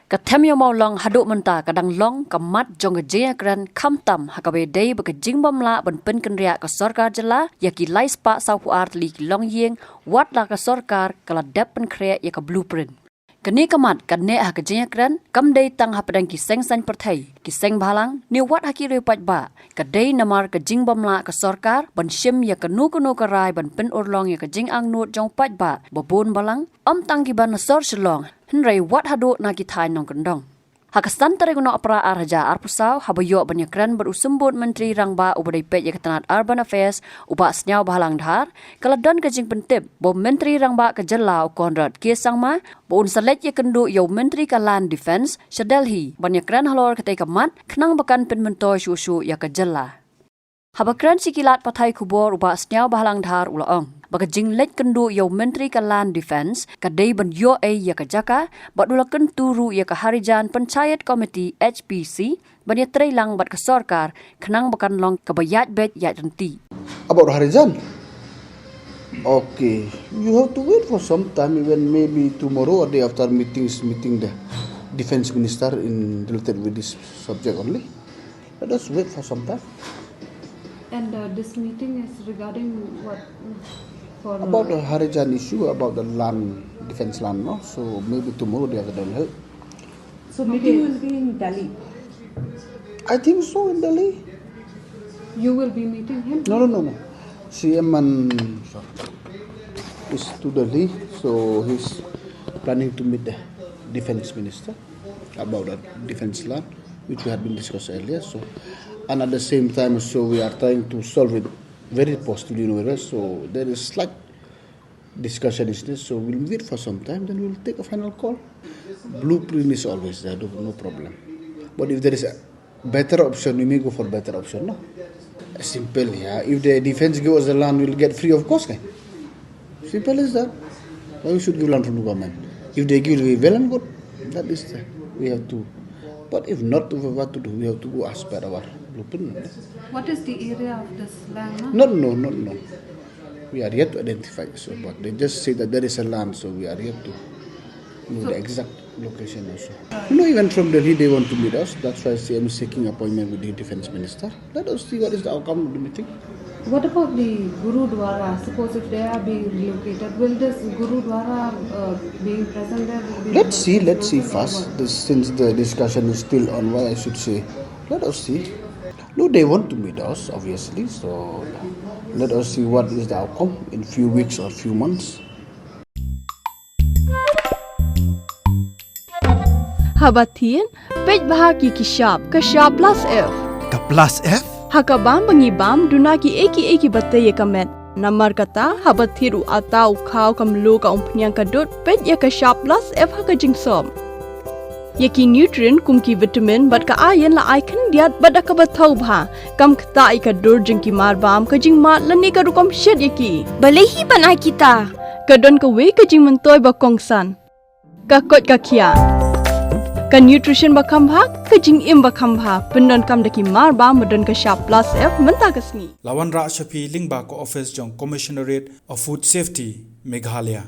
Katem Ïewmawlong haduk mentah kadang long kamat jong Ïakren kam tam hakabe day bekejing bamla ben pen kenria ke Sorkar jela yaki Leit spa saupu art li long yeng wat la ke Sorkar kala dep pen krea ya ke blueprint. Kini kamat kadne ha ke Ïakren kam day tang ha pedang kiseng san perthai kiseng balang ni wat haki repat ba kadai namar ke jing bamla ke Sorkar ben shim ya ke nu ke rai ben pen urlong ya ke jing ang nut jong pat ba bobon balang tang ki ban sor Shillong Henry wat hadu na kitai nong kendong. Hakasan tareguno apra arhaja arpusau habayo Ïakren berusembut Myntri Rangbah ubadai pet ya ketanat urban affairs uba senyau bahalang dhar kaladon kejing pentip bo Myntri Rangbah ke jelau konrad kiesang ma bo unsalet ya kendu yo Myntri ka land defense Delhi Ïakren Halor ketai kamat kenang bakan pen mentoy susu ya ke jela. Habakren sikilat patai kubor uba senyau bahalang dhar ulaong. Bagajing let kendu yo Myntri ka land defense kadai ban yo ya ka jaka badula turu ya ka harijan panchayat committee HPC banya trailang bat ka Sorkar kenang bakan long kabayat bet ya renti. About harijan? Okay, you have to wait for some time, even maybe tomorrow or day after meeting the defense minister related with this subject only. Let us wait for some time. And this meeting is regarding what? About the Harijan issue, about the land, defense land, no? So maybe tomorrow they have done help. So meeting will be in Delhi? I think so, in Delhi. You will be meeting him? No. CM is to Delhi, so he's planning to meet the defense minister about the defense land, which we had been discussed earlier. So, and at the same time, so we are trying to solve it very positively, so there is slight discussion is this, so we'll wait for some time, then we'll take a final call. Blueprint is always there, no problem. But if there is a better option, we may go for better option, no? Simple, yeah. If the defense gives us the land, we'll get free of cost. Simple as that. Why we should give land from the government? If they give, we well and good. That is that. We have to. But if not, what to do? We have to go as per our blueprint. What is the area of this land? No. We are yet to identify. So, but they just say that there is a land, so we are yet to know the exact location also. Even from Delhi they want to meet us. That's why CM is seeking appointment with the defense minister. Let us see what is the outcome of the meeting. What about the Gurudwara? Suppose if they are being relocated, will this Gurudwara being present there? Let's see first. Since the discussion is still on, why I should say, let us see. No, they want to meet us, obviously. So let us see what is the outcome in few weeks or few months. Habatin, pej bahagi kishab, kashab plus F. Ka plus F? Hakabam bangibam dunaki eki batay kamet. Namar kata habathiru atau kau kamlu ka umpnyang kadut pej ya kashab plus F hakajing som. Yaki nutrient kumki vitamin bat ka ayan la Ïakren diat bat ka bathau bha kam kta ka dur jingki marbam ka jing mat lani ka rukom shed yaki balehi bana kita kadon ka we ka jing mentoy ba kongsan ka kot ka kia ka nutrition ba khambha ka jing im ba khambha pendon kam daki marbam madon ka sharp plus F menta ka sni Lawan Ra Shafi Lingba ko office jong commissionerate of food safety Meghalaya